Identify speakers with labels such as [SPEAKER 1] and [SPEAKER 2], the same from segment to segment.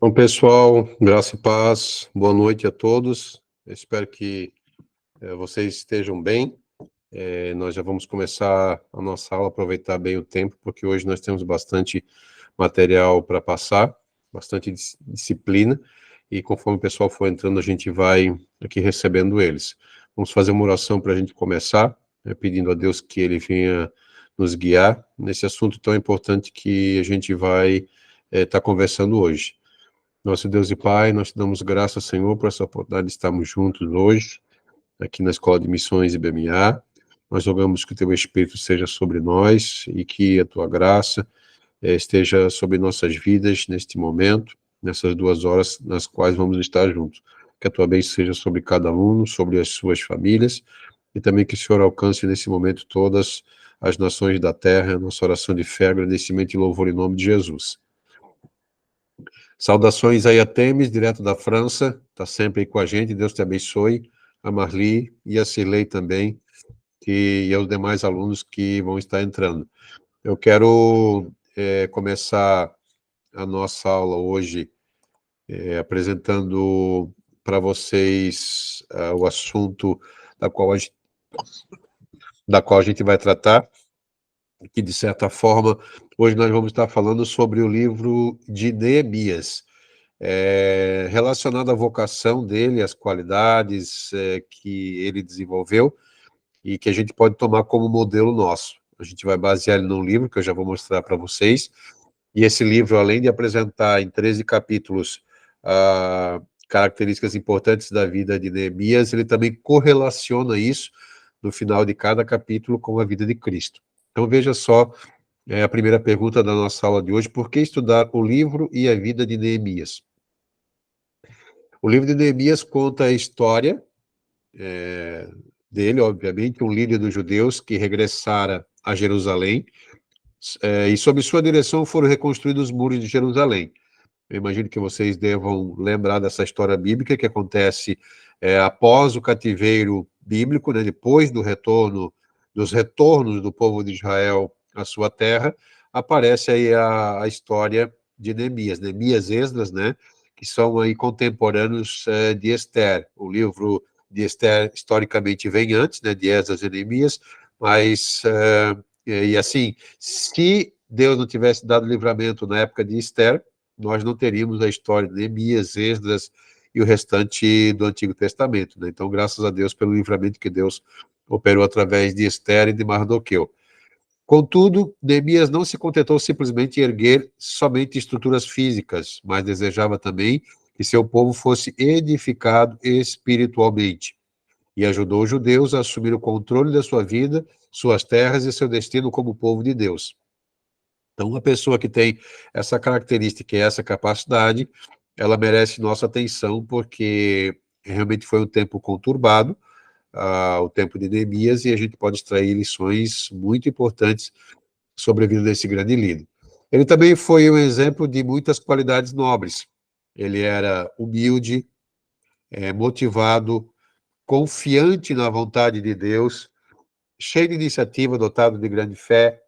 [SPEAKER 1] Bom, pessoal, graça e paz, boa noite a todos. Eu espero que vocês estejam bem. Nós já vamos começar a nossa aula, aproveitar bem o tempo, porque hoje nós temos bastante material para passar, bastante disciplina, e conforme o pessoal for entrando, a gente vai aqui recebendo eles. Vamos fazer uma oração para a gente começar, pedindo a Deus que Ele venha nos guiar nesse assunto tão importante que a gente vai estar conversando hoje. Nosso Deus e Pai, nós te damos graças, Senhor, por essa oportunidade de estarmos juntos hoje, aqui na Escola de Missões IBMA. Nós rogamos que o Teu Espírito seja sobre nós e que a Tua graça esteja sobre nossas vidas neste momento, nessas 2 horas nas quais vamos estar juntos. Que a Tua bênção seja sobre cada aluno, sobre as suas famílias, e também que o Senhor alcance nesse momento todas as nações da terra. Nossa oração de fé, agradecimento e louvor em nome de Jesus. Saudações aí a Temes, direto da França, está sempre aí com a gente, Deus te abençoe, a Marli e a Cirlei também, e aos demais alunos que vão estar entrando. Eu quero começar a nossa aula hoje apresentando para vocês o assunto da qual a gente vai tratar, que de certa forma, hoje nós vamos estar falando sobre o livro de Neemias, relacionado à vocação dele, às qualidades que ele desenvolveu e que a gente pode tomar como modelo nosso. A gente vai basear ele num livro que eu já vou mostrar para vocês, e esse livro, além de apresentar em 13 capítulos características importantes da vida de Neemias, ele também correlaciona isso no final de cada capítulo com a vida de Cristo. Então veja só a primeira pergunta da nossa aula de hoje: por que estudar o livro e a vida de Neemias? O livro de Neemias conta a história dele, obviamente, um líder dos judeus que regressara a Jerusalém, e sob sua direção foram reconstruídos os muros de Jerusalém. Eu imagino que vocês devam lembrar dessa história bíblica que acontece após o cativeiro bíblico, né, depois dos retornos do povo de Israel à sua terra, aparece aí a história de Neemias, Esdras, né, que são aí contemporâneos de Esther. O livro de Esther historicamente vem antes, né, de Esdras e Neemias, mas e assim, se Deus não tivesse dado livramento na época de Esther, nós não teríamos a história de Neemias, Esdras e o restante do Antigo Testamento, né? Então, graças a Deus pelo livramento que Deus operou através de Esther e de Mardoqueu. Contudo, Neemias não se contentou simplesmente em erguer somente estruturas físicas, mas desejava também que seu povo fosse edificado espiritualmente, e ajudou os judeus a assumir o controle da sua vida, suas terras e seu destino como povo de Deus. Então, uma pessoa que tem essa característica e essa capacidade, ela merece nossa atenção, porque realmente foi um tempo conturbado, o tempo de Neemias, e a gente pode extrair lições muito importantes sobre a vida desse grande líder. Ele também foi um exemplo de muitas qualidades nobres. Ele era humilde, motivado, confiante na vontade de Deus, cheio de iniciativa, dotado de grande fé,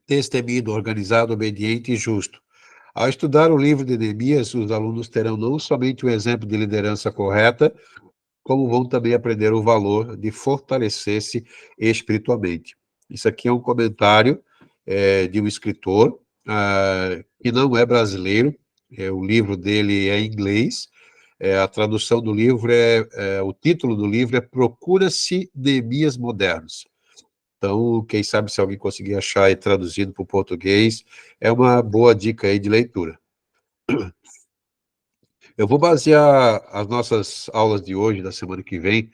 [SPEAKER 1] destemido, organizado, obediente e justo. Ao estudar o livro de Neemias, os alunos terão não somente um exemplo de liderança correta, como vão também aprender o valor de fortalecer-se espiritualmente. Isso aqui é um comentário de um escritor que não é brasileiro, o livro dele é em inglês, a tradução do livro o título do livro é Procura-se Neemias Modernos. Então, quem sabe se alguém conseguir achar e traduzido para o português, é uma boa dica aí de leitura. Eu vou basear as nossas aulas de hoje, da semana que vem,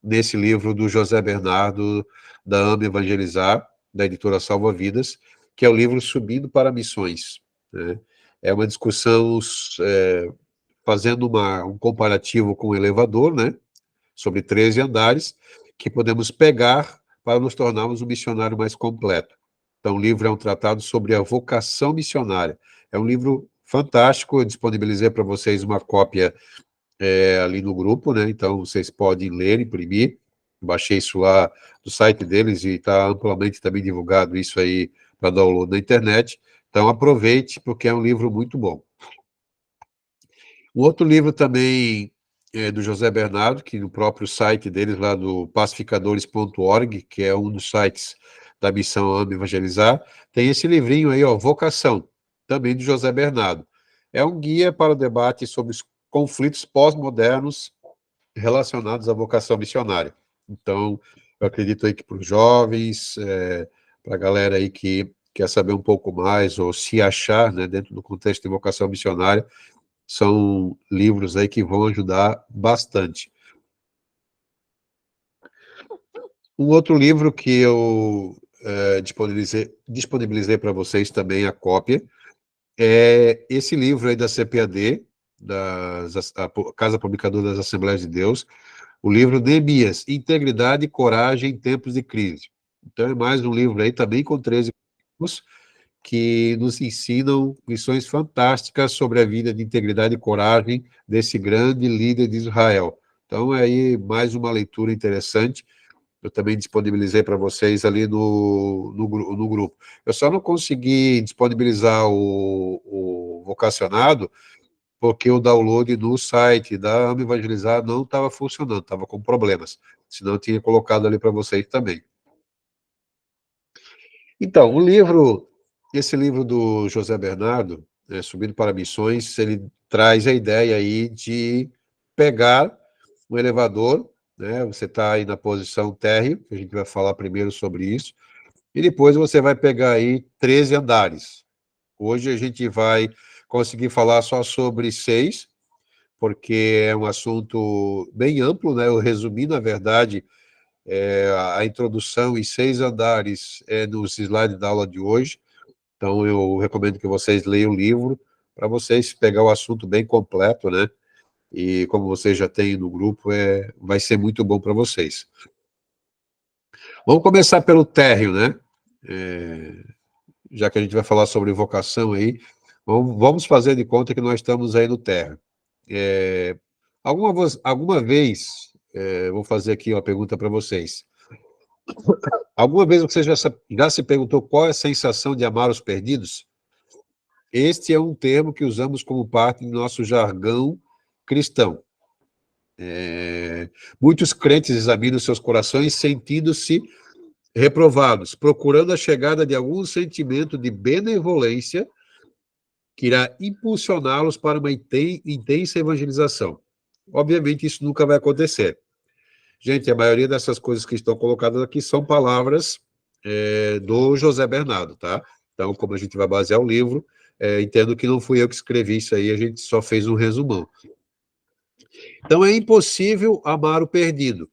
[SPEAKER 1] nesse livro do José Bernardo, da Ame Evangelizar, da editora Salva Vidas, que é o livro Subindo para Missões, né? É uma discussão fazendo um comparativo com o elevador, né? Sobre 13 andares, que podemos pegar para nos tornarmos um missionário mais completo. Então, o livro é um tratado sobre a vocação missionária. É um livro fantástico, eu disponibilizei para vocês uma cópia ali no grupo, né? Então, vocês podem ler, imprimir. Baixei isso lá do site deles e está amplamente também divulgado isso aí para download na internet. Então, aproveite, porque é um livro muito bom. Um outro livro também é do José Bernardo, que no próprio site deles, lá do pacificadores.org, que é um dos sites da missão Ame Evangelizar, tem esse livrinho aí, ó, Vocação, também do José Bernardo. É um guia para o debate sobre os conflitos pós-modernos relacionados à vocação missionária. Então, eu acredito aí que para os jovens, para a galera aí que quer saber um pouco mais ou se achar, né, dentro do contexto de vocação missionária, são livros aí que vão ajudar bastante. Um outro livro que eu disponibilizei para vocês também a cópia, é esse livro aí da CPAD, a Casa Publicadora das Assembleias de Deus, o livro Neemias, Integridade e Coragem em Tempos de Crise. Então é mais um livro aí, também com 13 livros, que nos ensinam lições fantásticas sobre a vida de integridade e coragem desse grande líder de Israel. Então é aí mais uma leitura interessante. Eu também disponibilizei para vocês ali no grupo. Eu só não consegui disponibilizar o vocacionado, porque o download no site da Ame Evangelizar não estava funcionando, estava com problemas. Senão eu tinha colocado ali para vocês também. Então, esse livro do José Bernardo, Subindo para Missões, ele traz a ideia aí de pegar um elevador, né? Você está aí na posição térreo, a gente vai falar primeiro sobre isso, e depois você vai pegar aí 13 andares. Hoje a gente vai conseguir falar só sobre 6, porque é um assunto bem amplo, né? Eu resumi, na verdade, a introdução em 6 andares nos slides da aula de hoje. Então, eu recomendo que vocês leiam o livro, para vocês pegar o assunto bem completo, né? E como vocês já têm no grupo, vai ser muito bom para vocês. Vamos começar pelo térreo, né? Já que a gente vai falar sobre vocação aí, vamos fazer de conta que nós estamos aí no térreo. Alguma vez, vou fazer aqui uma pergunta para vocês. Alguma vez você já se perguntou qual é a sensação de amar os perdidos? Este é um termo que usamos como parte do nosso jargão cristão. Muitos crentes examinam seus corações sentindo-se reprovados, procurando a chegada de algum sentimento de benevolência que irá impulsioná-los para uma intensa evangelização. Obviamente, isso nunca vai acontecer. Gente, a maioria dessas coisas que estão colocadas aqui são palavras do José Bernardo, tá? Então, como a gente vai basear o livro, entendo que não fui eu que escrevi isso aí, a gente só fez um resumão. Então, é impossível amar o perdido.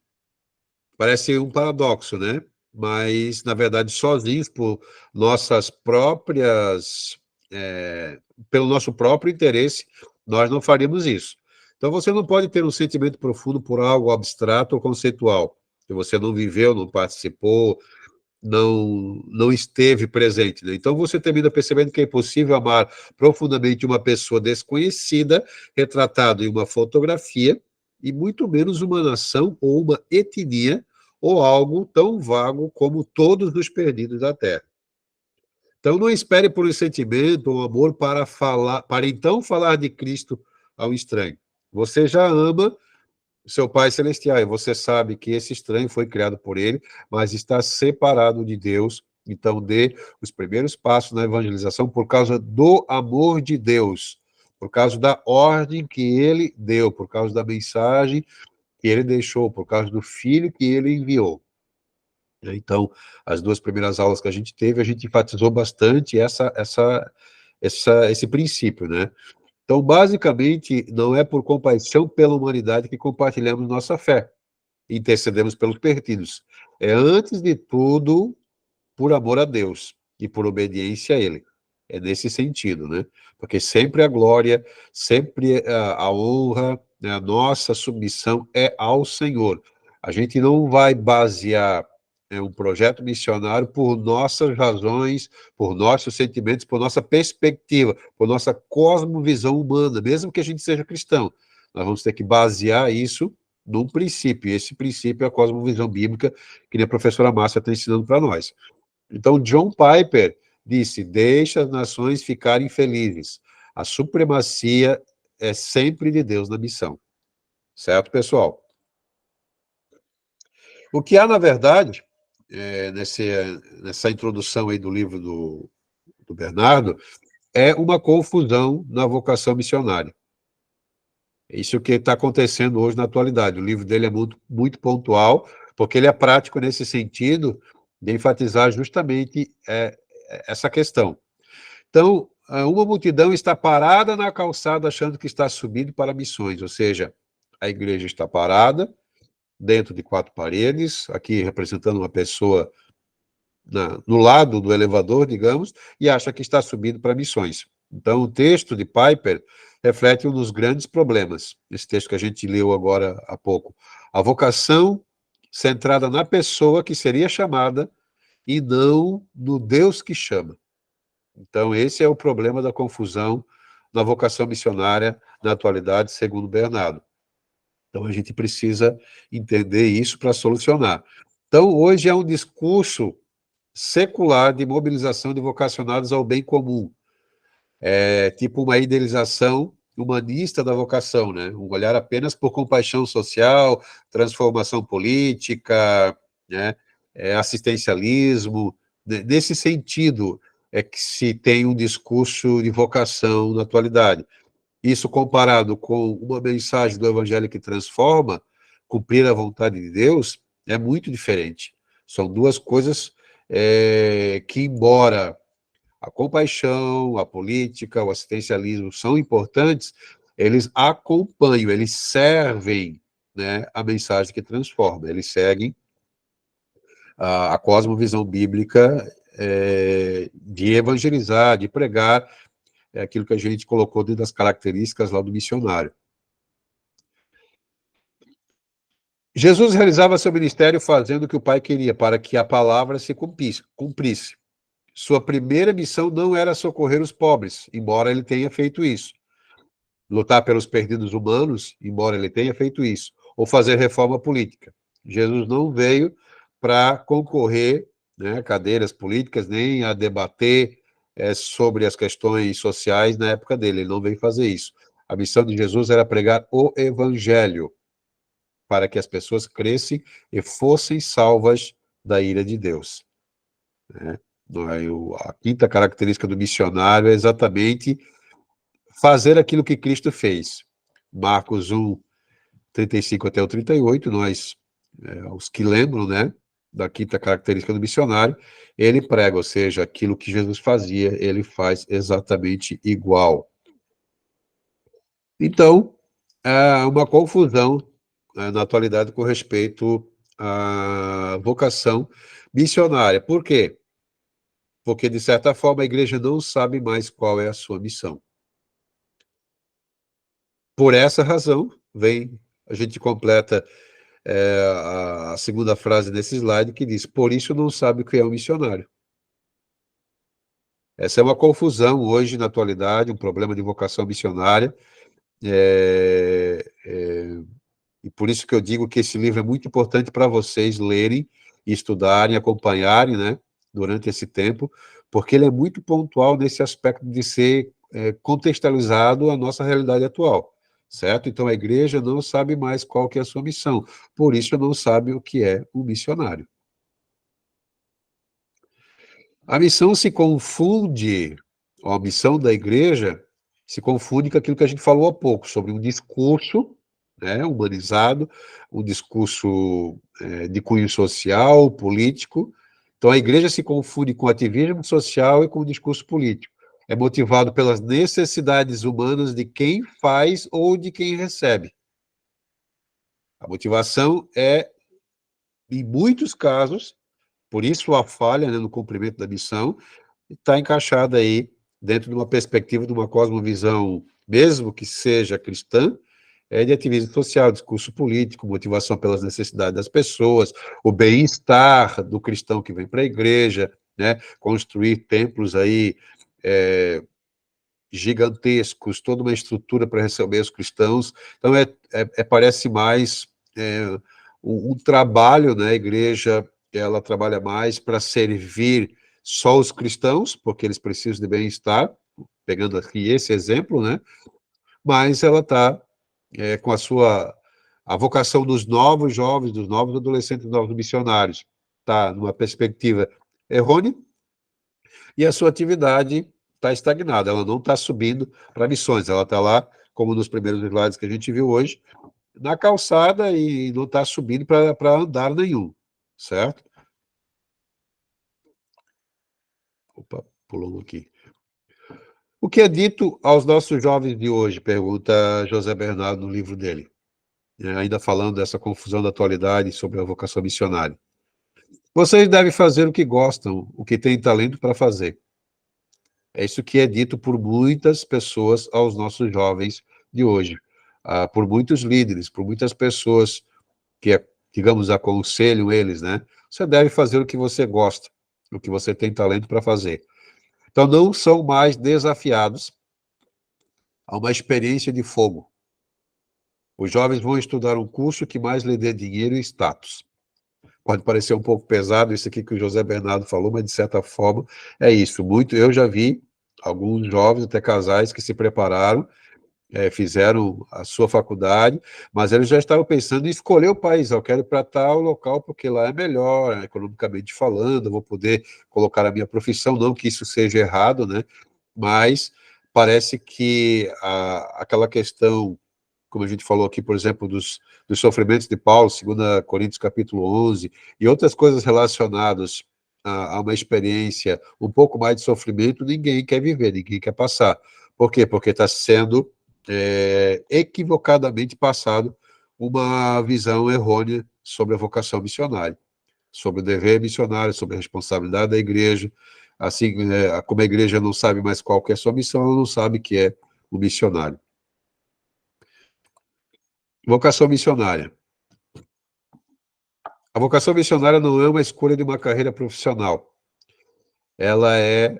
[SPEAKER 1] Parece um paradoxo, né? Mas, na verdade, sozinhos, por nossas próprias... pelo nosso próprio interesse, nós não faríamos isso. Então, você não pode ter um sentimento profundo por algo abstrato ou conceitual, que você não viveu, não participou, não esteve presente. Né? Então, você termina percebendo que é impossível amar profundamente uma pessoa desconhecida, retratado em uma fotografia, e muito menos uma nação ou uma etnia, ou algo tão vago como todos os perdidos da Terra. Então, não espere por um sentimento ou amor para então falar de Cristo ao estranho. Você já ama seu Pai Celestial, e você sabe que esse estranho foi criado por ele, mas está separado de Deus. Então, dê os primeiros passos na evangelização por causa do amor de Deus, por causa da ordem que ele deu, por causa da mensagem que ele deixou, por causa do Filho que ele enviou. Então, as 2 primeiras aulas que a gente teve, a gente enfatizou bastante esse princípio, né? Então, basicamente, não é por compaixão pela humanidade que compartilhamos nossa fé, intercedemos pelos perdidos. É, antes de tudo, por amor a Deus e por obediência a Ele. É nesse sentido, né? Porque sempre a glória, sempre a honra, né, a nossa submissão é ao Senhor. A gente não vai basear um projeto missionário por nossas razões, por nossos sentimentos, por nossa perspectiva, por nossa cosmovisão humana, mesmo que a gente seja cristão. Nós vamos ter que basear isso num princípio, e esse princípio é a cosmovisão bíblica, que a professora Márcia está ensinando para nós. Então, John Piper disse: deixa as nações ficarem felizes. A supremacia é sempre de Deus na missão. Certo, pessoal? O que há, na verdade, nessa introdução aí do livro do Bernardo, é uma confusão na vocação missionária. É isso que está acontecendo hoje na atualidade. O livro dele é muito, muito pontual, porque ele é prático nesse sentido de enfatizar justamente essa questão. Então, uma multidão está parada na calçada achando que está subindo para missões, ou seja, a igreja está parada dentro de quatro paredes, aqui representando uma pessoa no lado do elevador, digamos, e acha que está subindo para missões. Então, o texto de Piper reflete um dos grandes problemas, esse texto que a gente leu agora há pouco. A vocação centrada na pessoa que seria chamada e não no Deus que chama. Então, esse é o problema da confusão na vocação missionária na atualidade, segundo Bernardo. Então, a gente precisa entender isso para solucionar. Então, hoje é um discurso secular de mobilização de vocacionados ao bem comum. É tipo uma idealização humanista da vocação, né? Um olhar apenas por compaixão social, transformação política, né? Assistencialismo. Nesse sentido é que se tem um discurso de vocação na atualidade. Isso comparado com uma mensagem do Evangelho que transforma, cumprir a vontade de Deus, é muito diferente. São duas coisas que, embora a compaixão, a política, o assistencialismo são importantes, eles acompanham, eles servem, né, a mensagem que transforma, eles seguem a cosmovisão bíblica de evangelizar, de pregar, é aquilo que a gente colocou dentro das características lá do missionário. Jesus realizava seu ministério fazendo o que o Pai queria, para que a palavra se cumprisse. Sua primeira missão não era socorrer os pobres, embora ele tenha feito isso. Lutar pelos perdidos humanos, embora ele tenha feito isso. Ou fazer reforma política. Jesus não veio para concorrer, né, cadeiras políticas, nem a debater sobre as questões sociais na época dele. Ele não veio fazer isso. A missão de Jesus era pregar o evangelho, para que as pessoas crescem e fossem salvas da ira de Deus. Né? A quinta característica do missionário é exatamente fazer aquilo que Cristo fez. Marcos 1, 35 até o 38, os que lembram, né, da quinta característica do missionário, ele prega, ou seja, aquilo que Jesus fazia, ele faz exatamente igual. Então, há uma confusão na atualidade com respeito à vocação missionária. Por quê? Porque, de certa forma, a igreja não sabe mais qual é a sua missão. Por essa razão, a gente completa a segunda frase desse slide, que diz: por isso não sabe o que é um missionário. Essa é uma confusão hoje, na atualidade, um problema de vocação missionária, e por isso que eu digo que esse livro é muito importante para vocês lerem, estudarem, acompanharem, né, durante esse tempo, porque ele é muito pontual nesse aspecto de ser contextualizado à nossa realidade atual, certo? Então a igreja não sabe mais qual que é a sua missão, por isso não sabe o que é um missionário. A missão se confunde, ou a missão da igreja se confunde com aquilo que a gente falou há pouco, sobre um discurso, né, humanizado, um discurso de cunho social, político. Então, a igreja se confunde com ativismo social e com o discurso político. É motivado pelas necessidades humanas de quem faz ou de quem recebe. A motivação é, em muitos casos, por isso a falha, né, no cumprimento da missão, está encaixada aí dentro de uma perspectiva, de uma cosmovisão, mesmo que seja cristã, de ativismo social, discurso político, motivação pelas necessidades das pessoas, o bem-estar do cristão que vem para a igreja, né, construir templos aí gigantescos, toda uma estrutura para receber os cristãos. Então, parece mais um trabalho, né, a igreja, ela trabalha mais para servir só os cristãos, porque eles precisam de bem-estar, pegando aqui esse exemplo, né? Mas ela está com a vocação dos novos jovens, dos novos adolescentes, dos novos missionários, está numa perspectiva errônea, e a sua atividade está estagnada, ela não está subindo para missões, ela está lá, como nos primeiros slides que a gente viu hoje, na calçada e não está subindo para andar nenhum, certo? Opa, pulou um aqui. O que é dito aos nossos jovens de hoje? Pergunta José Bernardo no livro dele. Ainda falando dessa confusão da atualidade sobre a vocação missionária. Vocês devem fazer o que gostam, o que têm talento para fazer. É isso que é dito por muitas pessoas aos nossos jovens de hoje, por muitos líderes, por muitas pessoas que, digamos, aconselham eles, né? Você deve fazer o que você gosta, o que você tem talento para fazer. Então, não são mais desafiados a uma experiência de fogo. Os jovens vão estudar um curso que mais lhe dê dinheiro e status. Pode parecer um pouco pesado isso aqui que o José Bernardo falou, mas de certa forma é isso. Eu já vi alguns jovens, até casais, que se prepararam, fizeram a sua faculdade, mas eles já estavam pensando em escolher o país. Eu quero ir para tal local porque lá é melhor, economicamente falando, eu vou poder colocar a minha profissão, não que isso seja errado, né? Mas parece que aquela questão, como a gente falou aqui, por exemplo, dos sofrimentos de Paulo, 2 Coríntios capítulo 11, e outras coisas relacionadas a uma experiência um pouco mais de sofrimento, ninguém quer viver, ninguém quer passar. Por quê? Porque está sendo equivocadamente passado uma visão errônea sobre a vocação missionária, sobre o dever missionário, sobre a responsabilidade da igreja. Assim, como a igreja não sabe mais qual que é a sua missão, ela não sabe que é o missionário. Vocação missionária. A vocação missionária não é uma escolha de uma carreira profissional. Ela é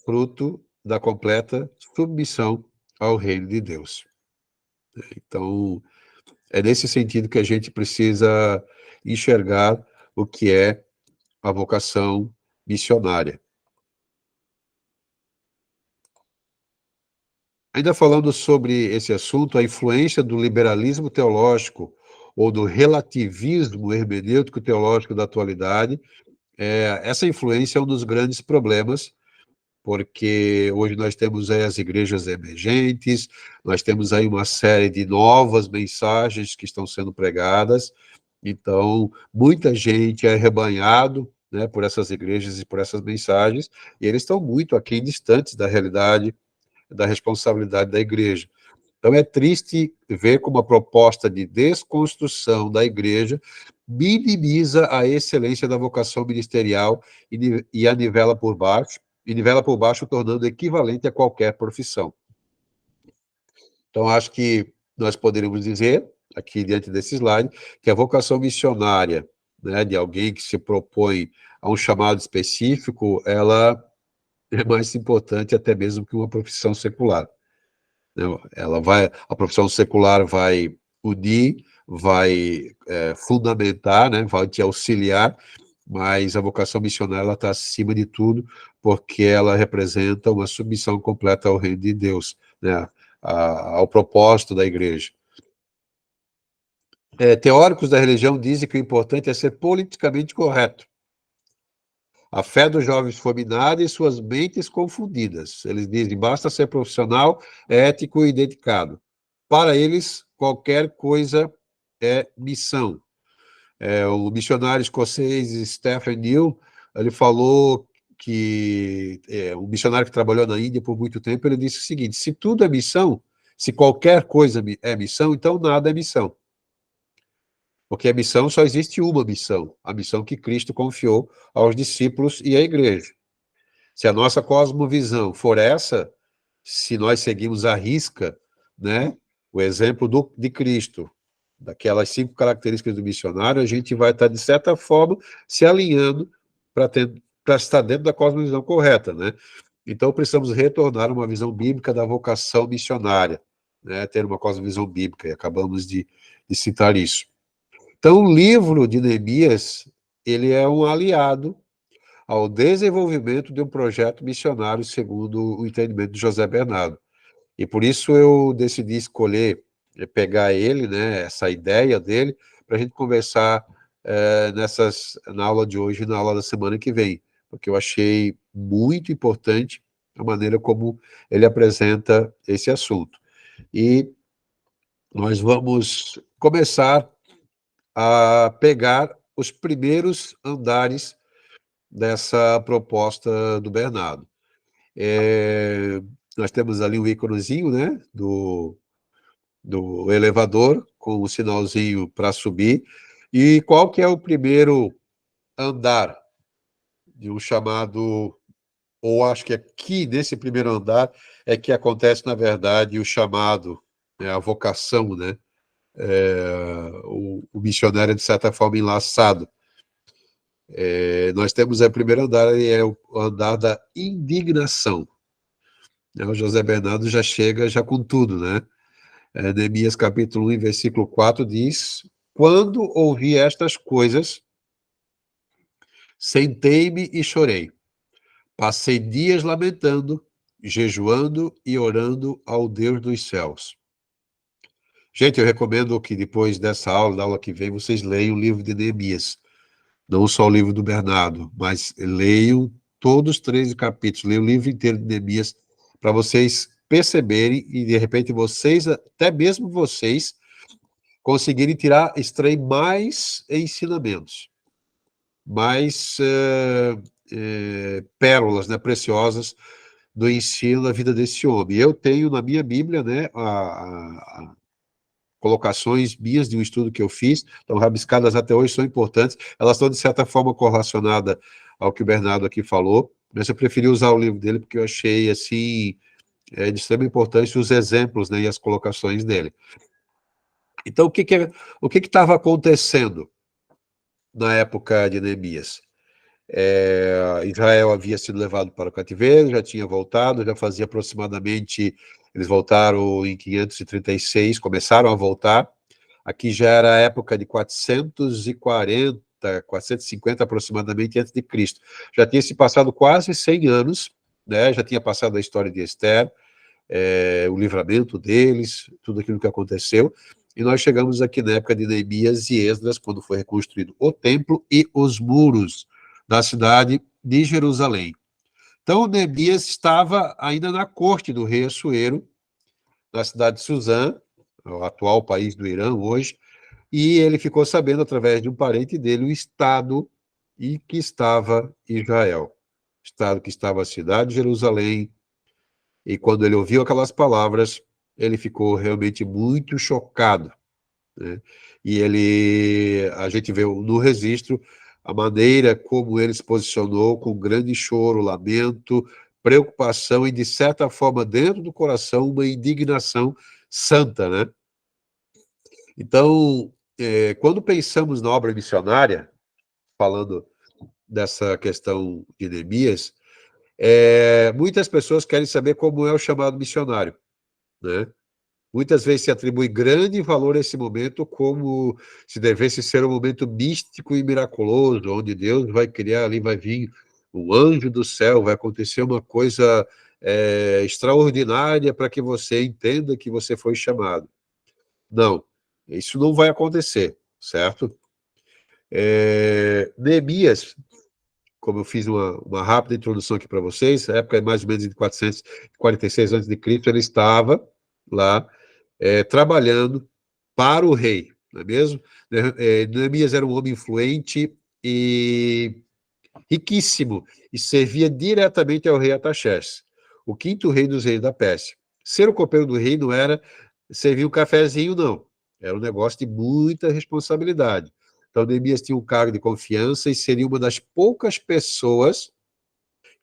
[SPEAKER 1] fruto da completa submissão ao reino de Deus. Então, é nesse sentido que a gente precisa enxergar o que é a vocação missionária. Ainda falando sobre esse assunto, a influência do liberalismo teológico ou do relativismo hermenêutico teológico da atualidade, essa influência é um dos grandes problemas, porque hoje nós temos aí as igrejas emergentes, nós temos aí uma série de novas mensagens que estão sendo pregadas, então muita gente é arrebanhado, né, por essas igrejas e por essas mensagens, e eles estão muito aqui distantes da realidade, da responsabilidade da igreja. Então é triste ver como a proposta de desconstrução da igreja minimiza a excelência da vocação ministerial e a nivela por baixo, tornando equivalente a qualquer profissão. Então acho que nós poderíamos dizer, aqui diante desse slide, que a vocação missionária, né, de alguém que se propõe a um chamado específico, ela é mais importante até mesmo que uma profissão secular. A profissão secular vai unir, vai fundamentar, né, vai te auxiliar, mas a vocação missionária está acima de tudo, porque ela representa uma submissão completa ao reino de Deus, né, ao propósito da igreja. Teóricos da religião dizem que o importante é ser politicamente correto. A fé dos jovens foi minada e suas mentes confundidas. Eles dizem, basta ser profissional, ético e dedicado. Para eles, qualquer coisa é missão. O missionário escocês Stephen Neale, ele falou que, um missionário que trabalhou na Índia por muito tempo, ele disse o seguinte, se tudo é missão, se qualquer coisa é missão, então nada é missão. Porque a missão só existe uma missão, a missão que Cristo confiou aos discípulos e à igreja. Se a nossa cosmovisão for essa, se nós seguimos à risca, né, o exemplo de Cristo, daquelas 5 características do missionário, a gente vai estar, de certa forma, se alinhando para estar dentro da cosmovisão correta, né? Então, precisamos retornar a uma visão bíblica da vocação missionária, né, ter uma cosmovisão bíblica, e acabamos de citar isso. Então, o livro de Neemias, ele é um aliado ao desenvolvimento de um projeto missionário, segundo o entendimento de José Bernardo. E por isso eu decidi escolher, pegar ele, né, essa ideia dele, para a gente conversar na aula de hoje e na aula da semana que vem, porque eu achei muito importante a maneira como ele apresenta esse assunto. E nós vamos começar a pegar os primeiros andares dessa proposta do Bernardo. Nós temos ali um íconezinho, né, do elevador, com o sinalzinho para subir. E qual que é o primeiro andar de um chamado, ou acho que aqui nesse primeiro andar é que acontece, na verdade, o chamado, né, a vocação, né? O missionário, de certa forma, enlaçado. Nós temos o primeiro andar, é o andar da indignação. O José Bernardo já chega já com tudo, né? Neemias capítulo 1, versículo 4 diz: quando ouvi estas coisas, sentei-me e chorei. Passei dias lamentando, jejuando e orando ao Deus dos céus. Gente, eu recomendo que depois dessa aula, da aula que vem, vocês leiam o livro de Neemias. Não só o livro do Bernardo, mas leiam todos os 13 capítulos, leiam o livro inteiro de Neemias, para vocês perceberem e, de repente, vocês, até mesmo vocês, conseguirem extrair mais ensinamentos, mais pérolas, né, preciosas do ensino da vida desse homem. Eu tenho na minha Bíblia, né, colocações minhas de um estudo que eu fiz, estão rabiscadas até hoje, são importantes, elas estão, de certa forma, correlacionadas ao que o Bernardo aqui falou, mas eu preferi usar o livro dele porque eu achei, assim, de extrema importância os exemplos, né, e as colocações dele. Então, o que estava acontecendo na época de Neemias? Israel havia sido levado para o cativeiro, já tinha voltado, já fazia aproximadamente, eles voltaram em 536, começaram a voltar. Aqui já era a época de 440, 450 aproximadamente antes de Cristo. Já tinha se passado quase 100 anos, né? Já tinha passado a história de Esther, o livramento deles, tudo aquilo que aconteceu. E nós chegamos aqui na época de Neemias e Esdras, quando foi reconstruído o templo e os muros da cidade de Jerusalém. Então, Neemias estava ainda na corte do rei Assuero, na cidade de Suzã, o atual país do Irã hoje, e ele ficou sabendo, através de um parente dele, o estado em que estava Israel. Estado que estava a cidade de Jerusalém. E quando ele ouviu aquelas palavras, ele ficou realmente muito chocado, né? E a gente vê no registro a maneira como ele se posicionou, com grande choro, lamento, preocupação e, de certa forma, dentro do coração, uma indignação santa, né? Então, quando pensamos na obra missionária, falando dessa questão de Neemias, muitas pessoas querem saber como é o chamado missionário, né? Muitas vezes se atribui grande valor a esse momento como se devesse ser um momento místico e miraculoso, onde Deus vai criar ali, vai vir um anjo do céu, vai acontecer uma coisa extraordinária para que você entenda que você foi chamado. Não, isso não vai acontecer, certo? Neemias, como eu fiz uma rápida introdução aqui para vocês, na época mais ou menos de 446 a.C., ele estava lá trabalhando para o rei, não é mesmo? Neemias era um homem influente e riquíssimo, e servia diretamente ao rei Artaxerxes, o quinto rei dos reis da Pérsia. Ser o copeiro do rei não era servir um cafezinho, não. Era um negócio de muita responsabilidade. Então, Neemias tinha um cargo de confiança e seria uma das poucas pessoas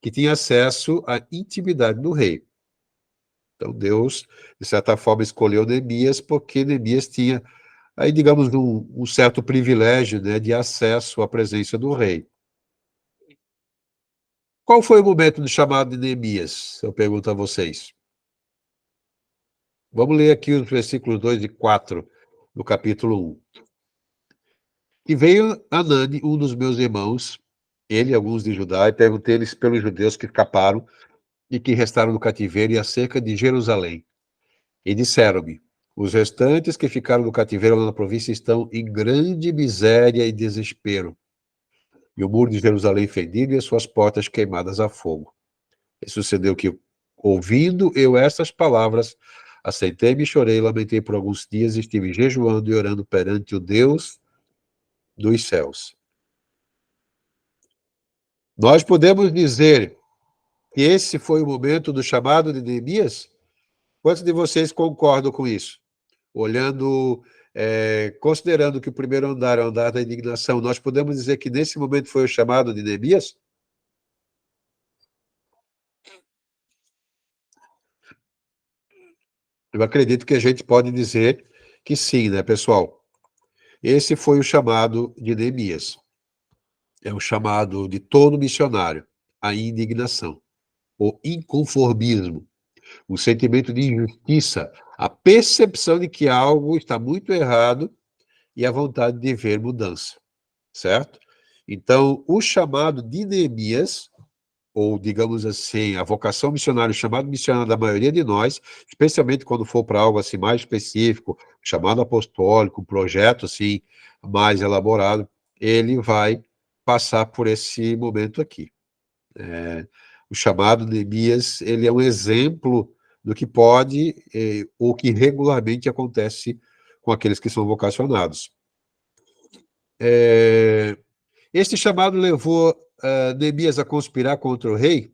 [SPEAKER 1] que tinha acesso à intimidade do rei. Então, Deus, de certa forma, escolheu Neemias porque Neemias tinha, aí, digamos, um certo privilégio, né, de acesso à presença do rei. Qual foi o momento do chamado de Neemias? Eu pergunto a vocês. Vamos ler aqui os versículos 2 e 4 do capítulo 1. E veio Anani, um dos meus irmãos, ele e alguns de Judá, e perguntei-lhes pelos judeus que escaparam e que restaram no cativeiro e acerca de Jerusalém. E disseram-me: os restantes que ficaram no cativeiro lá na província estão em grande miséria e desespero, e o muro de Jerusalém fendido e as suas portas queimadas a fogo. E sucedeu que, ouvindo eu estas palavras, assentei-me e chorei, lamentei por alguns dias, e estive jejuando e orando perante o Deus dos céus. Nós podemos dizer que esse foi o momento do chamado de Neemias? Quantos de vocês concordam com isso? Olhando, considerando que o primeiro andar é o andar da indignação, nós podemos dizer que nesse momento foi o chamado de Neemias? Eu acredito que a gente pode dizer que sim, né, pessoal? Esse foi o chamado de Neemias. É o chamado de todo missionário, a indignação, o inconformismo, o sentimento de injustiça, a percepção de que algo está muito errado e a vontade de ver mudança, certo? Então, o chamado de Neemias, ou digamos assim, a vocação missionária, o chamado missionário da maioria de nós, especialmente quando for para algo assim mais específico, chamado apostólico, um projeto assim mais elaborado, ele vai passar por esse momento aqui. O chamado Neemias, ele é um exemplo do que pode ou que regularmente acontece com aqueles que são vocacionados. Este chamado levou Neemias a conspirar contra o rei,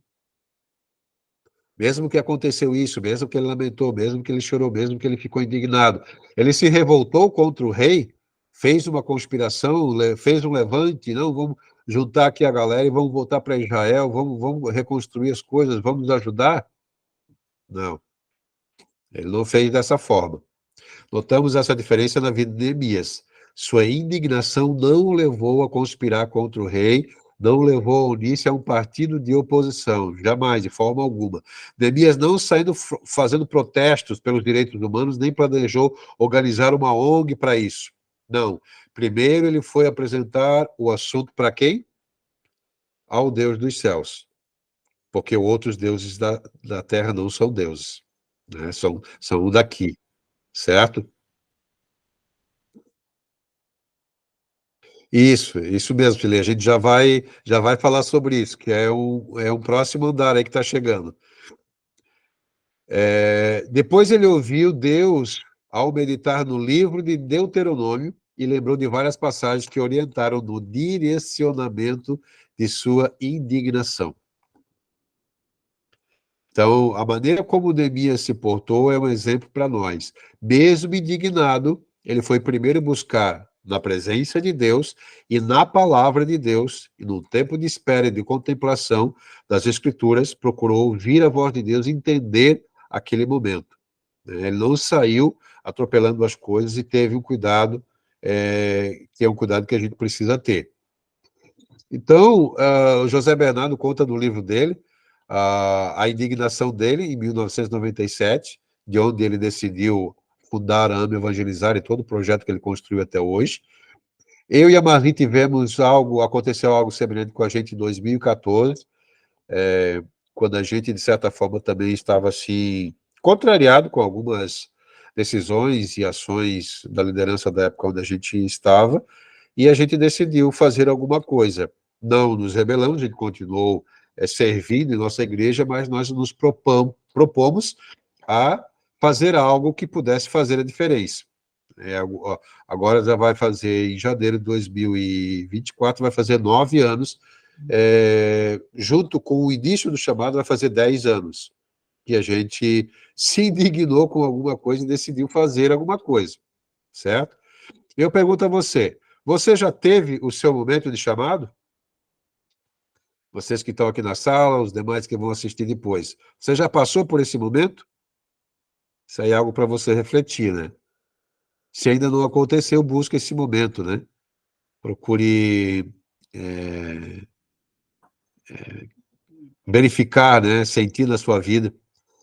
[SPEAKER 1] mesmo que aconteceu isso, mesmo que ele lamentou, mesmo que ele chorou, mesmo que ele ficou indignado. Ele se revoltou contra o rei, fez uma conspiração, fez um levante, não, vamos juntar aqui a galera e vamos voltar para Israel, vamos reconstruir as coisas, vamos ajudar? Não, ele não fez dessa forma. Notamos essa diferença na vida de Neemias. Sua indignação não o levou a conspirar contra o rei, não o levou a unir-se a um partido de oposição, jamais, de forma alguma. Neemias não saindo fazendo protestos pelos direitos humanos, nem planejou organizar uma ONG para isso. Não. Primeiro ele foi apresentar o assunto para quem? Ao Deus dos céus. Porque outros deuses da terra não são deuses, né? São o daqui, certo? Isso mesmo, Felipe. A gente já vai falar sobre isso, que é um próximo andar aí que está chegando. Depois ele ouviu Deus ao meditar no livro de Deuteronômio e lembrou de várias passagens que orientaram no direcionamento de sua indignação. Então, a maneira como Neemias se portou é um exemplo para nós. Mesmo indignado, ele foi primeiro buscar na presença de Deus e na palavra de Deus, e num tempo de espera e de contemplação das Escrituras, procurou ouvir a voz de Deus e entender aquele momento. Ele não saiu atropelando as coisas e teve um cuidado, que é um cuidado que a gente precisa ter. Então, o José Bernardo conta no livro dele a indignação dele em 1997, de onde ele decidiu fundar a AME Evangelizar e todo o projeto que ele construiu até hoje. Eu e a Marli aconteceu algo semelhante com a gente em 2014, quando a gente, de certa forma, também estava assim, contrariado com algumas decisões e ações da liderança da época onde a gente estava, e a gente decidiu fazer alguma coisa. Não nos rebelamos, a gente continuou servindo em nossa igreja, mas nós nos propomos a fazer algo que pudesse fazer a diferença. Agora já vai fazer, em janeiro de 2024, vai fazer 9 anos, junto com o início do chamado, vai fazer 10 anos, que a gente se indignou com alguma coisa e decidiu fazer alguma coisa, certo? Eu pergunto a você, você já teve o seu momento de chamado? Vocês que estão aqui na sala, os demais que vão assistir depois. Você já passou por esse momento? Isso aí é algo para você refletir, né? Se ainda não aconteceu, busque esse momento, né? Procure verificar, né? Sentir na sua vida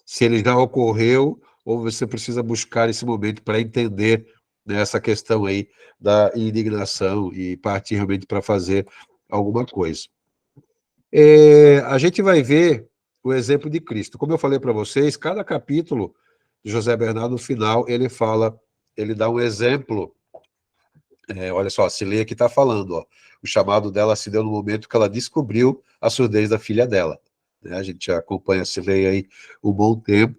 [SPEAKER 1] se ele já ocorreu ou você precisa buscar esse momento para entender, né, essa questão aí da indignação e partir realmente para fazer alguma coisa. A gente vai ver o exemplo de Cristo. Como eu falei para vocês, cada capítulo de José Bernardo, no final, ele dá um exemplo. Olha só, a Cileia que está falando, ó, o chamado dela se deu no momento que ela descobriu a surdez da filha dela. Né? A gente já acompanha a Cileia aí um bom tempo.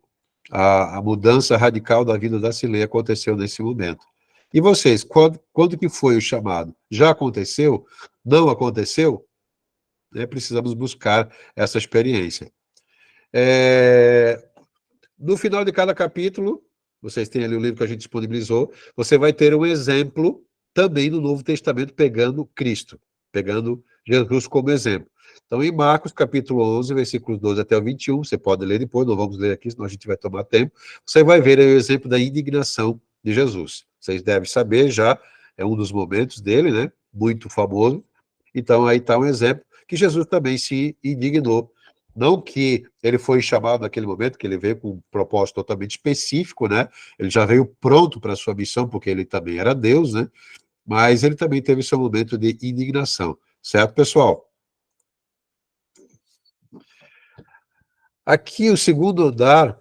[SPEAKER 1] A mudança radical da vida da Cileia aconteceu nesse momento. E vocês, quando que foi o chamado? Já aconteceu? Não aconteceu? Precisamos buscar essa experiência. No final de cada capítulo, vocês têm ali o livro que a gente disponibilizou, você vai ter um exemplo também no Novo Testamento pegando Cristo, pegando Jesus como exemplo. Então, em Marcos, capítulo 11, versículos 12 até o 21, você pode ler depois, não vamos ler aqui, senão a gente vai tomar tempo, você vai ver aí o exemplo da indignação de Jesus. Vocês devem saber já, é um dos momentos dele, né? Muito famoso. Então, aí está um exemplo que Jesus também se indignou. Não que ele foi chamado naquele momento, que ele veio com um propósito totalmente específico, né? Ele já veio pronto para a sua missão, porque ele também era Deus, né? Mas ele também teve seu momento de indignação. Certo, pessoal? Aqui o segundo andar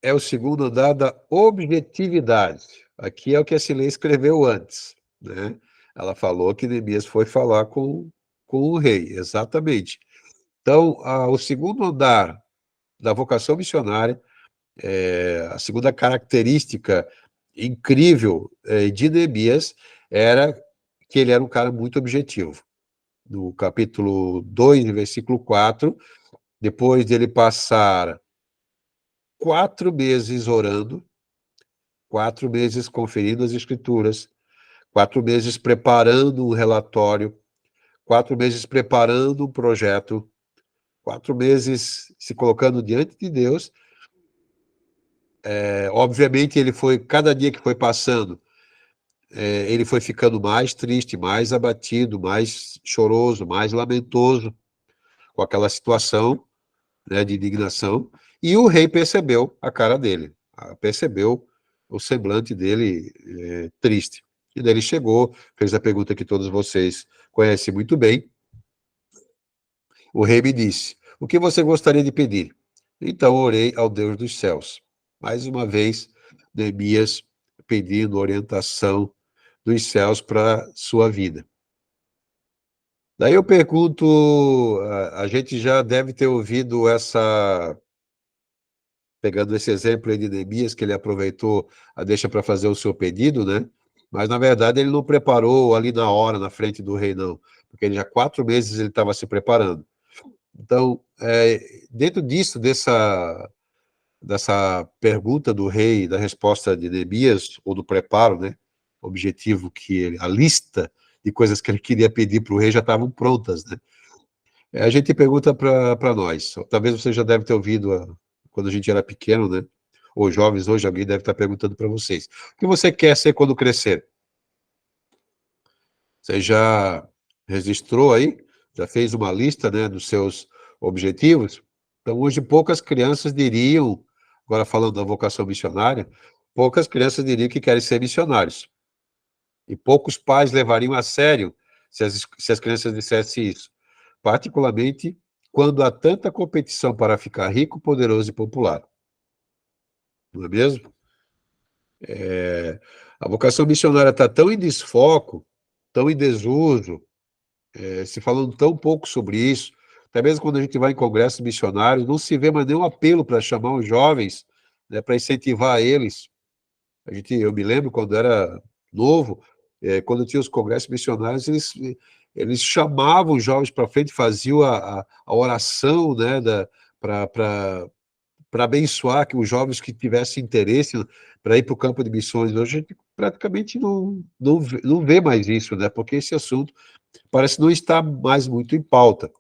[SPEAKER 1] é o segundo andar da objetividade. Aqui é o que a Silene escreveu antes, né? Ela falou que Neemias foi falar com o rei, exatamente. Então, o segundo andar da vocação missionária, a segunda característica incrível de Neemias era que ele era um cara muito objetivo. No capítulo 2, versículo 4, depois dele passar 4 meses orando, 4 meses conferindo as escrituras, 4 meses preparando um relatório, 4 meses preparando um projeto, 4 meses se colocando diante de Deus. Obviamente, ele foi, cada dia que foi passando, ele foi ficando mais triste, mais abatido, mais choroso, mais lamentoso com aquela situação, né, de indignação, e o rei percebeu a cara dele, percebeu o semblante dele triste. E daí ele chegou, fez a pergunta que todos vocês conhecem muito bem. O rei me disse: o que você gostaria de pedir? Então orei ao Deus dos céus. Mais uma vez, Neemias pedindo orientação dos céus para sua vida. Daí eu pergunto, a gente já deve ter ouvido pegando esse exemplo aí de Neemias, que ele aproveitou a deixa para fazer o seu pedido, né? Mas, na verdade, ele não preparou ali na hora, na frente do rei, não. Porque ele já 4 meses ele estava se preparando. Então, dentro disso, dessa pergunta do rei, da resposta de Neemias, ou do preparo, né? Objetivo a lista de coisas que ele queria pedir para o rei já estavam prontas, né? A gente pergunta para nós, talvez você já deve ter ouvido quando a gente era pequeno, né? Ou jovens hoje, alguém deve estar perguntando para vocês: o que você quer ser quando crescer? Você já registrou aí? Já fez uma lista, né, dos seus objetivos? Então, hoje, poucas crianças diriam, agora falando da vocação missionária, poucas crianças diriam que querem ser missionários. E poucos pais levariam a sério se as crianças dissessem isso. Particularmente quando há tanta competição para ficar rico, poderoso e popular. Não é mesmo? A vocação missionária está tão em desfoco, tão em desuso, se falando tão pouco sobre isso. Até mesmo quando a gente vai em congressos missionários, não se vê mais nenhum apelo para chamar os jovens, né, para incentivar eles. Eu me lembro quando era novo, quando tinha os congressos missionários, eles chamavam os jovens para frente, faziam a oração, né, para abençoar que os jovens que tivessem interesse para ir para o campo de missões. Hoje a gente praticamente não vê mais isso, né, porque esse assunto parece não estar mais muito em pauta.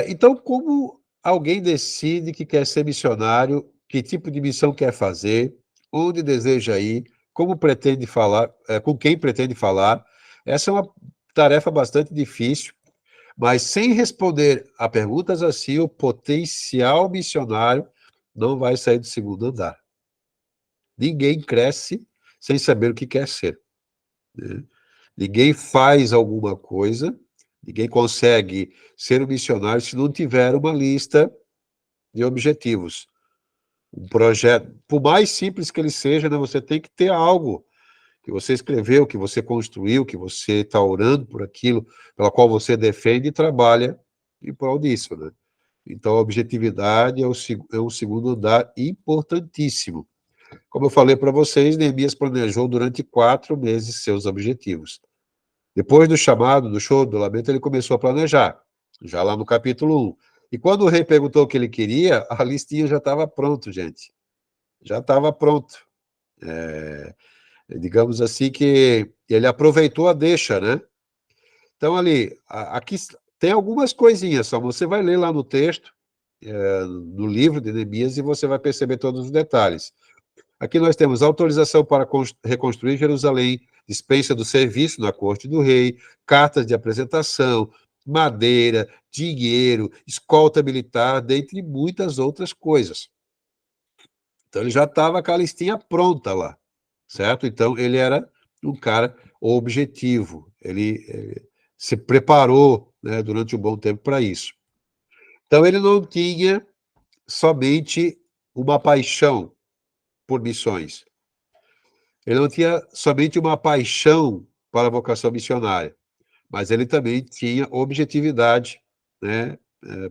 [SPEAKER 1] Então, como alguém decide que quer ser missionário, que tipo de missão quer fazer, onde deseja ir, como pretende falar, com quem pretende falar? Essa é uma tarefa bastante difícil, mas sem responder a perguntas assim, o potencial missionário não vai sair do segundo andar. Ninguém cresce sem saber o que quer ser, né? Ninguém faz alguma coisa Ninguém consegue ser um missionário se não tiver uma lista de objetivos. Um projeto, por mais simples que ele seja, né, você tem que ter algo que você escreveu, que você construiu, que você está orando por aquilo, pela qual você defende e trabalha em prol disso, né? Então, a objetividade é um segundo andar importantíssimo. Como eu falei para vocês, Neemias planejou durante 4 meses seus objetivos. Depois do chamado, do show, do lamento, ele começou a planejar, já lá no capítulo 1. E quando o rei perguntou o que ele queria, a listinha já estava pronta, gente. Já estava pronto. Digamos assim que ele aproveitou a deixa, né? Então, ali, aqui tem algumas coisinhas, só você vai ler lá no texto, no livro de Neemias, e você vai perceber todos os detalhes. Aqui nós temos autorização para reconstruir Jerusalém, dispensa do serviço na corte do rei, cartas de apresentação, madeira, dinheiro, escolta militar, dentre muitas outras coisas. Então ele já estava com a listinha pronta lá, certo? Então ele era um cara objetivo, ele se preparou, né, durante um bom tempo para isso. Então ele não tinha somente uma paixão por missões. Ele não tinha somente uma paixão para a vocação missionária, mas ele também tinha objetividade, né,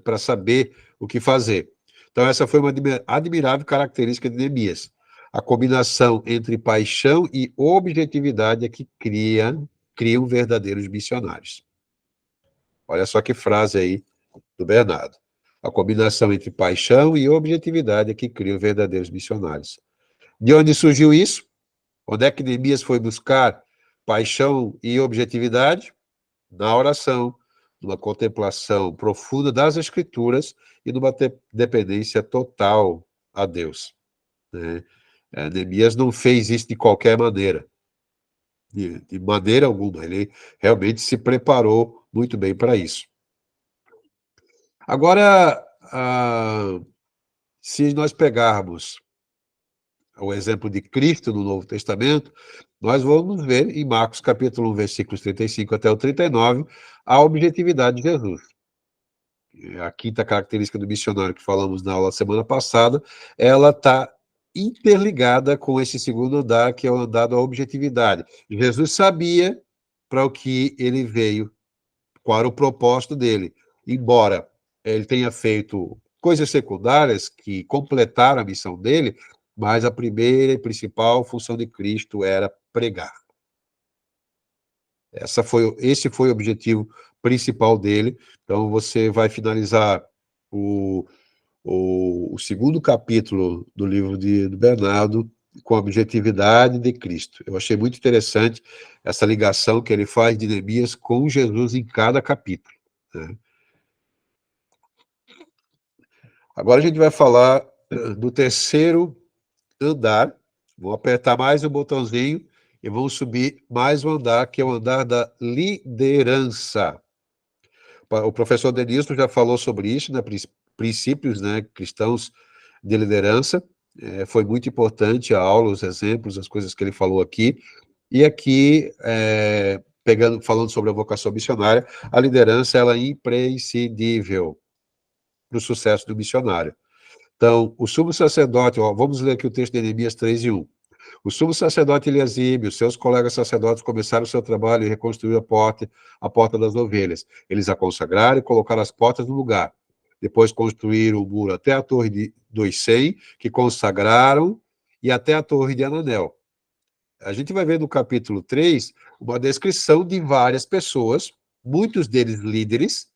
[SPEAKER 1] para saber o que fazer. Então, essa foi uma admirável característica de Neemias. A combinação entre paixão e objetividade é que criam verdadeiros missionários. Olha só que frase aí do Bernardo. A combinação entre paixão e objetividade é que criam verdadeiros missionários. De onde surgiu isso? Onde é que Neemias foi buscar paixão e objetividade? Na oração, numa contemplação profunda das Escrituras e numa dependência total a Deus, né? Neemias não fez isso de qualquer maneira, de maneira alguma. Ele realmente se preparou muito bem para isso. Agora, se nós pegarmos o exemplo de Cristo no Novo Testamento, nós vamos ver em Marcos capítulo 1, versículos 35 até o 39, a objetividade de Jesus. A quinta característica do missionário que falamos na aula semana passada, ela está interligada com esse segundo andar, que é o andar da objetividade. Jesus sabia para o que ele veio, qual era o propósito dele. Embora ele tenha feito coisas secundárias que completaram a missão dele, mas a primeira e principal função de Cristo era pregar. Esse foi o objetivo principal dele. Então, você vai finalizar o segundo capítulo do livro do Bernardo com a objetividade de Cristo. Eu achei muito interessante essa ligação que ele faz de Neemias com Jesus em cada capítulo, né? Agora a gente vai falar do terceiro andar. Vou apertar mais um botãozinho e vamos subir mais um andar, que é o andar da liderança. O professor Denilson já falou sobre isso, né, princípios, né, cristãos de liderança. Foi muito importante a aula, os exemplos, as coisas que ele falou aqui. E aqui, falando sobre a vocação missionária, a liderança ela é imprescindível para o sucesso do missionário. Então, o sumo sacerdote, vamos ler aqui o texto de Neemias 3:1. O sumo sacerdote Eliasibe e os seus colegas sacerdotes começaram o seu trabalho e reconstruíram a porta das ovelhas. Eles a consagraram e colocaram as portas no lugar. Depois construíram o muro até a torre dos 100, que consagraram, e até a torre de Ananel. A gente vai ver no capítulo 3 uma descrição de várias pessoas, muitos deles líderes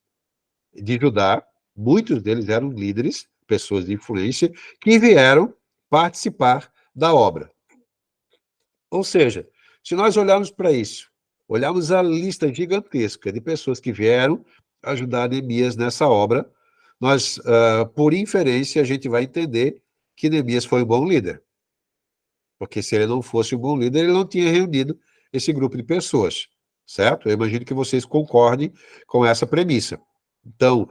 [SPEAKER 1] de Judá, muitos deles eram líderes, pessoas de influência, que vieram participar da obra. Ou seja, se nós olharmos para isso, olharmos a lista gigantesca de pessoas que vieram ajudar Neemias nessa obra, nós, por inferência, a gente vai entender que Neemias foi um bom líder. Porque se ele não fosse um bom líder, ele não tinha reunido esse grupo de pessoas, certo? Eu imagino que vocês concordem com essa premissa. Então,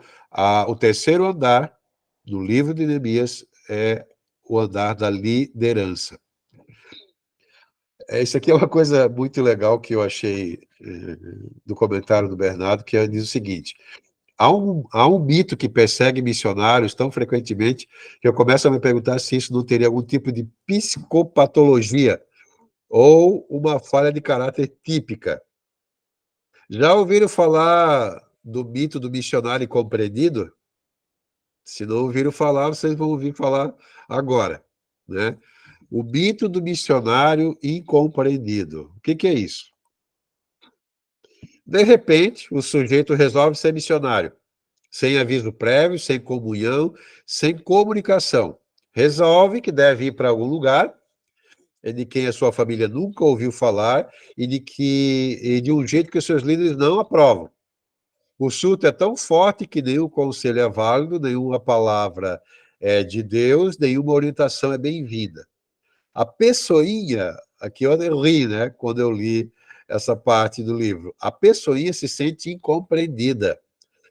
[SPEAKER 1] o terceiro andar do livro de Neemias é o andar da liderança. Isso aqui é uma coisa muito legal que eu achei do comentário do Bernardo, que diz o seguinte: há um mito que persegue missionários tão frequentemente que eu começo a me perguntar se isso não teria algum tipo de psicopatologia ou uma falha de caráter típica. Já ouviram falar do mito do missionário incompreendido? Se não ouviram falar, vocês vão ouvir falar agora, né? O mito do missionário incompreendido. O que que é isso? De repente, o sujeito resolve ser missionário, sem aviso prévio, sem comunhão, sem comunicação. Resolve que deve ir para algum lugar de quem a sua família nunca ouviu falar e de um jeito que os seus líderes não aprovam. O surto é tão forte que nenhum conselho é válido, nenhuma palavra é de Deus, nenhuma orientação é bem-vinda. A pessoinha, aqui eu ri, né, quando eu li essa parte do livro, a pessoinha se sente incompreendida,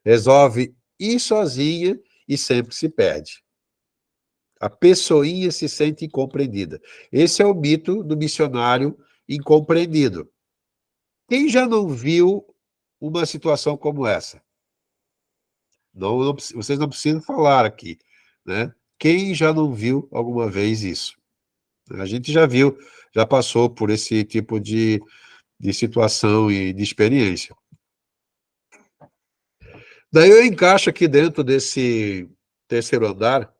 [SPEAKER 1] resolve ir sozinha e sempre se perde. A pessoinha se sente incompreendida. Esse é o mito do missionário incompreendido. Quem já não viu uma situação como essa? Vocês não precisam falar aqui, né? Quem já não viu alguma vez isso? A gente já viu, já passou por esse tipo de situação e de experiência. Daí eu encaixo aqui dentro desse terceiro andar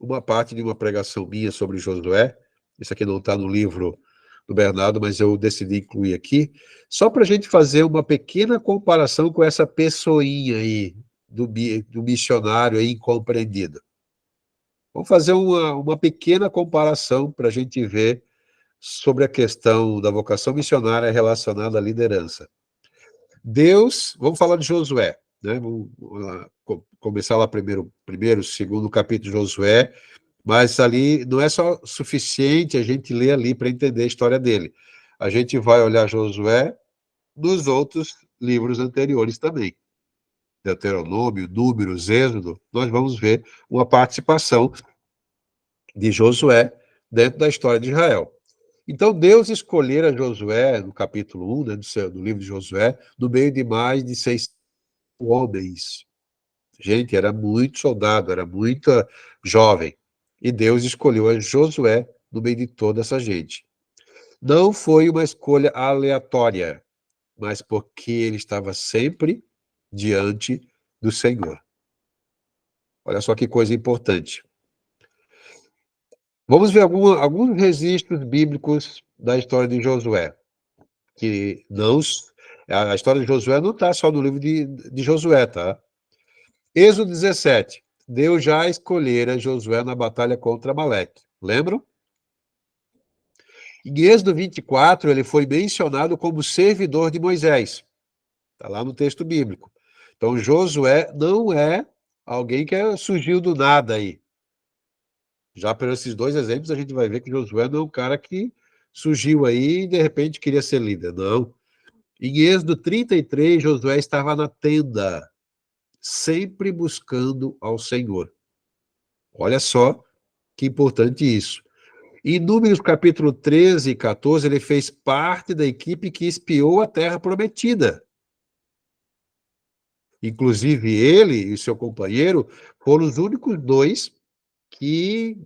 [SPEAKER 1] uma parte de uma pregação minha sobre Josué. Isso aqui não está no livro do Bernardo, mas eu decidi incluir aqui, só para a gente fazer uma pequena comparação com essa pessoinha aí, do missionário aí incompreendido. Vamos fazer uma pequena comparação para a gente ver sobre a questão da vocação missionária relacionada à liderança. Deus, vamos falar de Josué, né? Vamos começar lá primeiro, segundo capítulo de Josué, mas ali não é só suficiente a gente ler ali para entender a história dele. A gente vai olhar Josué nos outros livros anteriores também. Deuteronômio, Números, Êxodo, nós vamos ver uma participação de Josué dentro da história de Israel. Então, Deus escolhera Josué, no capítulo 1, né, do livro de Josué, no meio de mais de 600 homens. Gente, era muito soldado, era muita jovem. E Deus escolheu a Josué no meio de toda essa gente. Não foi uma escolha aleatória, mas porque ele estava sempre diante do Senhor. Olha só que coisa importante. Vamos ver alguns registros bíblicos da história de Josué. Que não, a história de Josué não está só no livro de Josué, tá? Êxodo 17. Deus já escolhera Josué na batalha contra Amaleque. Lembram? Em Êxodo 24, ele foi mencionado como servidor de Moisés. Está lá no texto bíblico. Então, Josué não é alguém que surgiu do nada aí. Já por esses dois exemplos, a gente vai ver que Josué não é um cara que surgiu aí e, de repente, queria ser líder. Não. Em Êxodo 33, Josué estava na tenda, sempre buscando ao Senhor. Olha só que importante isso. Em Números capítulo 13 e 14, ele fez parte da equipe que espiou a terra prometida. Inclusive, ele e seu companheiro foram os únicos dois que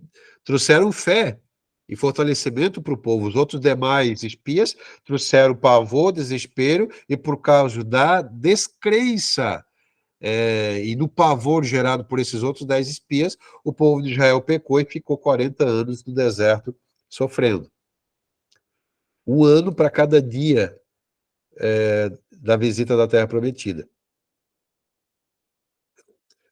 [SPEAKER 1] trouxeram fé e fortalecimento para o povo. Os outros demais espias trouxeram pavor, desespero, e por causa da descrença e do pavor gerado por esses outros 10 espias, o povo de Israel pecou e ficou 40 anos no deserto sofrendo. Um ano para cada dia da visita da Terra Prometida.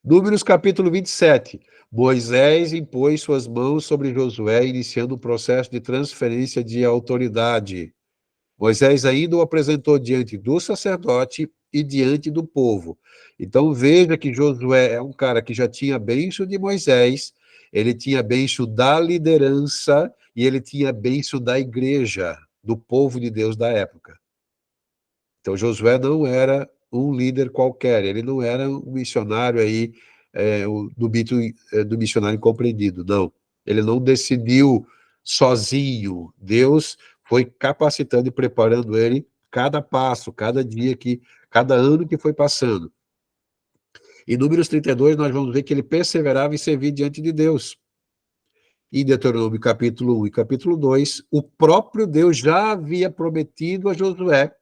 [SPEAKER 1] Números capítulo 27. Moisés impôs suas mãos sobre Josué, iniciando o processo de transferência de autoridade. Moisés ainda o apresentou diante do sacerdote e diante do povo. Então veja que Josué é um cara que já tinha bênção de Moisés, ele tinha bênção da liderança e ele tinha bênção da igreja, do povo de Deus da época. Então Josué não era um líder qualquer, ele não era um missionário aí, do mito do missionário incompreendido, não. Ele não decidiu sozinho. Deus foi capacitando e preparando ele cada passo, cada dia cada ano que foi passando. Em Números 32, nós vamos ver que ele perseverava em servir diante de Deus. Em Deuteronômio capítulo 1 e capítulo 2, o próprio Deus já havia prometido a Josué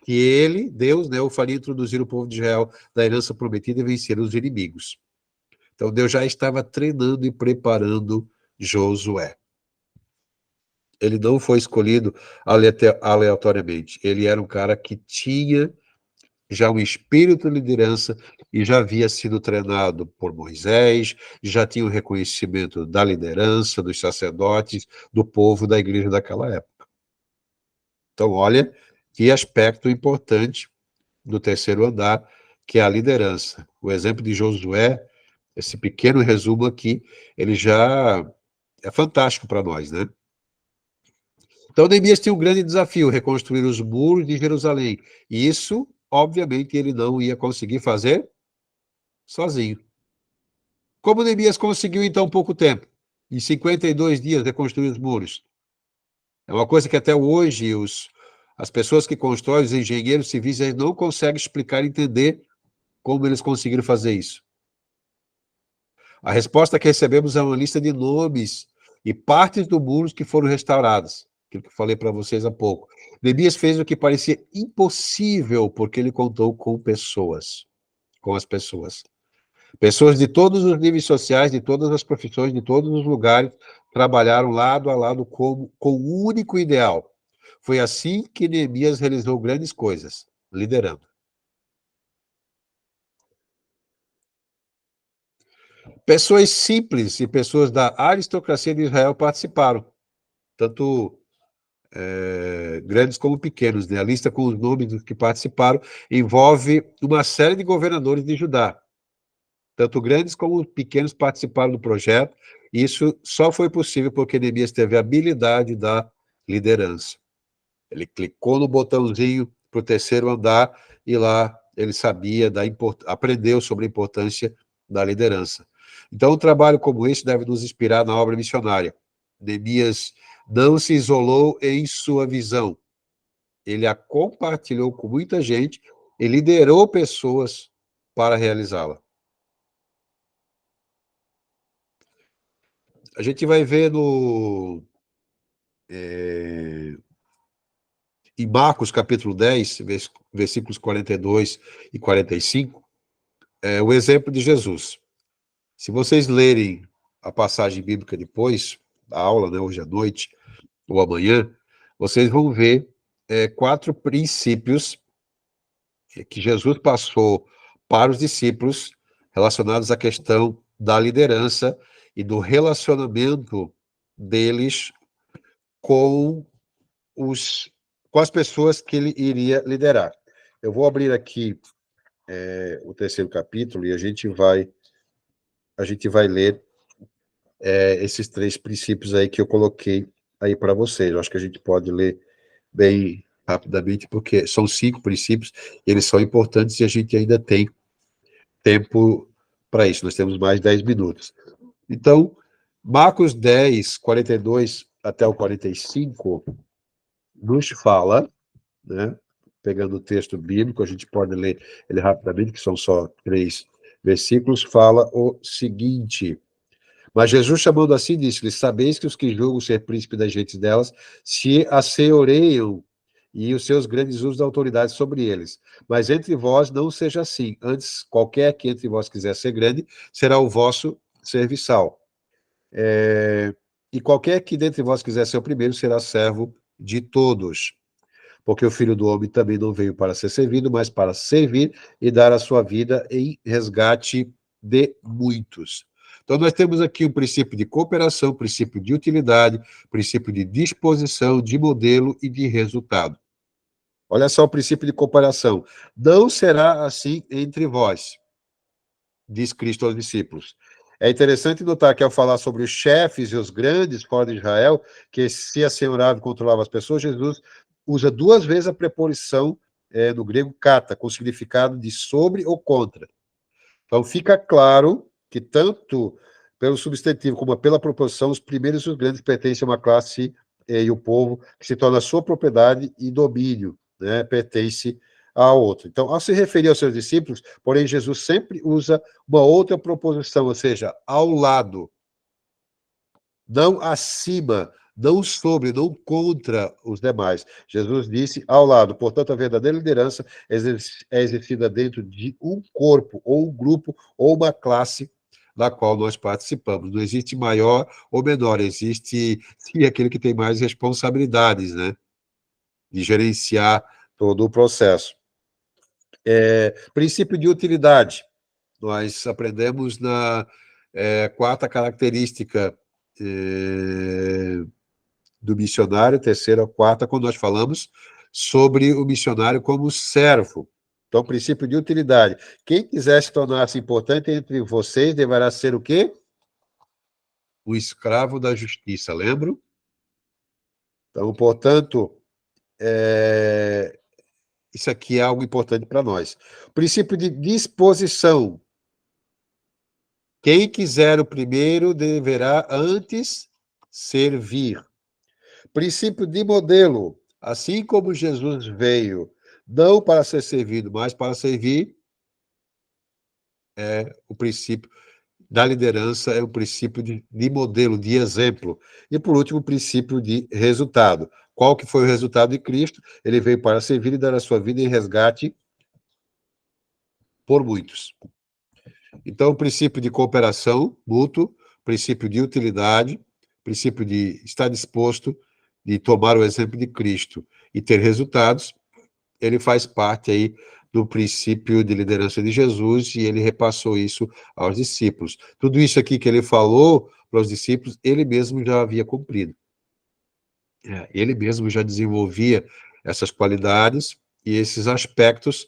[SPEAKER 1] que ele, Deus, né, o faria introduzir o povo de Israel na herança prometida e vencer os inimigos. Então Deus já estava treinando e preparando Josué. Ele não foi escolhido aleatoriamente. Ele era um cara que tinha já um espírito de liderança e já havia sido treinado por Moisés, já tinha o reconhecimento da liderança, dos sacerdotes, do povo da igreja daquela época. Então, olha que aspecto importante do terceiro andar, que é a liderança. O exemplo de Josué, esse pequeno resumo aqui, ele já é fantástico para nós, né? Então, Neemias tinha um grande desafio, reconstruir os muros de Jerusalém. E isso, obviamente, ele não ia conseguir fazer sozinho. Como Neemias conseguiu em tão pouco tempo? Em 52 dias, reconstruir os muros. É uma coisa que até hoje as pessoas que constroem, os engenheiros civis, eles não conseguem explicar e entender como eles conseguiram fazer isso. A resposta que recebemos é uma lista de nomes e partes do muro que foram restauradas. Aquilo que eu falei para vocês há pouco. Neemias fez o que parecia impossível, porque ele contou com pessoas. Com as pessoas. Pessoas de todos os níveis sociais, de todas as profissões, de todos os lugares, trabalharam lado a lado com um único ideal. Foi assim que Neemias realizou grandes coisas, liderando. Pessoas simples e pessoas da aristocracia de Israel participaram, tanto grandes como pequenos. Né? A lista com os nomes dos que participaram envolve uma série de governadores de Judá. Tanto grandes como pequenos participaram do projeto. Isso só foi possível porque Neemias teve a habilidade da liderança. Ele clicou no botãozinho para o terceiro andar e lá ele sabia, aprendeu sobre a importância da liderança. Então, um trabalho como esse deve nos inspirar na obra missionária. Neemias não se isolou em sua visão. Ele a compartilhou com muita gente e liderou pessoas para realizá-la. A gente vai ver em Marcos, capítulo 10, versículos 42 e 45, o exemplo de Jesus. Se vocês lerem a passagem bíblica depois, da aula, né, hoje à noite ou amanhã, vocês vão ver 4 princípios que Jesus passou para os discípulos relacionados à questão da liderança e do relacionamento deles com com as pessoas que ele iria liderar. Eu vou abrir aqui o terceiro capítulo e a gente vai ler esses 3 princípios aí que eu coloquei aí para vocês. Eu acho que a gente pode ler bem rapidamente, porque são 5 princípios, eles são importantes e a gente ainda tem tempo para isso. Nós temos mais 10 minutos. Então, Marcos 10, 42 até o 45, nos fala, né? Pegando o texto bíblico, a gente pode ler ele rapidamente, que são só 3 versículos, fala o seguinte: mas Jesus, chamando assim, disse-lhes: sabeis que os que julgam ser príncipe das gentes delas se assenhoreiam e os seus grandes usos da autoridade sobre eles. Mas entre vós não seja assim. Antes, qualquer que entre vós quiser ser grande, será o vosso serviçal. E qualquer que dentre vós quiser ser o primeiro, será servo de todos. Porque o Filho do Homem também não veio para ser servido, mas para servir e dar a sua vida em resgate de muitos. Então, nós temos aqui um princípio de cooperação, princípio de utilidade, princípio de disposição, de modelo e de resultado. Olha só o princípio de cooperação. Não será assim entre vós, diz Cristo aos discípulos. É interessante notar que ao falar sobre os chefes e os grandes fora de Israel, que se assenhoravam e controlavam as pessoas, Jesus usa 2 vezes a preposição no grego kata, com significado de sobre ou contra. Então fica claro que tanto pelo substantivo como pela proposição, os primeiros e os grandes pertencem a uma classe e o povo, que se torna sua propriedade e domínio, né, pertence a outro. Então, ao se referir aos seus discípulos, porém, Jesus sempre usa uma outra proposição, ou seja, ao lado, não acima, não sobre, não contra os demais. Jesus disse ao lado. Portanto, a verdadeira liderança é exercida dentro de um corpo, ou um grupo, ou uma classe da qual nós participamos. Não existe maior ou menor, existe sim aquele que tem mais responsabilidades, né, de gerenciar todo o processo. Princípio de utilidade. Nós aprendemos na quarta característica do missionário, terceira ou quarta, quando nós falamos sobre o missionário como servo. Então, princípio de utilidade. Quem quiser se tornar-se importante entre vocês, deverá ser o quê? O escravo da justiça, lembram? Então, portanto, isso aqui é algo importante para nós. Princípio de disposição. Quem quiser o primeiro deverá antes servir. Princípio de modelo. Assim como Jesus veio não para ser servido, mas para servir, o princípio da liderança é o princípio de modelo, de exemplo. E, por último, o princípio de resultado. Qual que foi o resultado de Cristo? Ele veio para servir e dar a sua vida em resgate por muitos. Então, o princípio de cooperação mútuo, princípio de utilidade, princípio de estar disposto de tomar o exemplo de Cristo e ter resultados, ele faz parte aí do princípio de liderança de Jesus e ele repassou isso aos discípulos. Tudo isso aqui que ele falou para os discípulos, ele mesmo já havia cumprido. Ele mesmo já desenvolvia essas qualidades e esses aspectos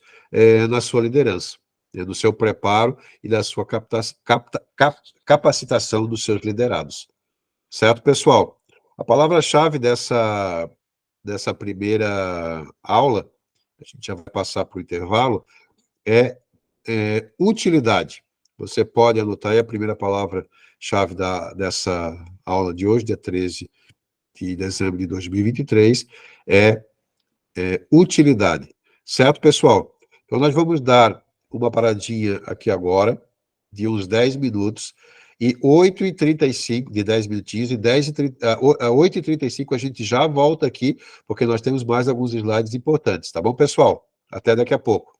[SPEAKER 1] na sua liderança, no seu preparo e na sua capacitação dos seus liderados. Certo, pessoal? A palavra-chave dessa primeira aula, a gente já vai passar para o intervalo, é utilidade. Você pode anotar aí a primeira palavra-chave dessa aula de hoje, dia 13 de dezembro de 2023, é utilidade. Certo, pessoal? Então, nós vamos dar uma paradinha aqui agora, de uns 10 minutos, e 8h35, de 10 minutinhos, e 8h35 a gente já volta aqui, porque nós temos mais alguns slides importantes, tá bom, pessoal? Até daqui a pouco.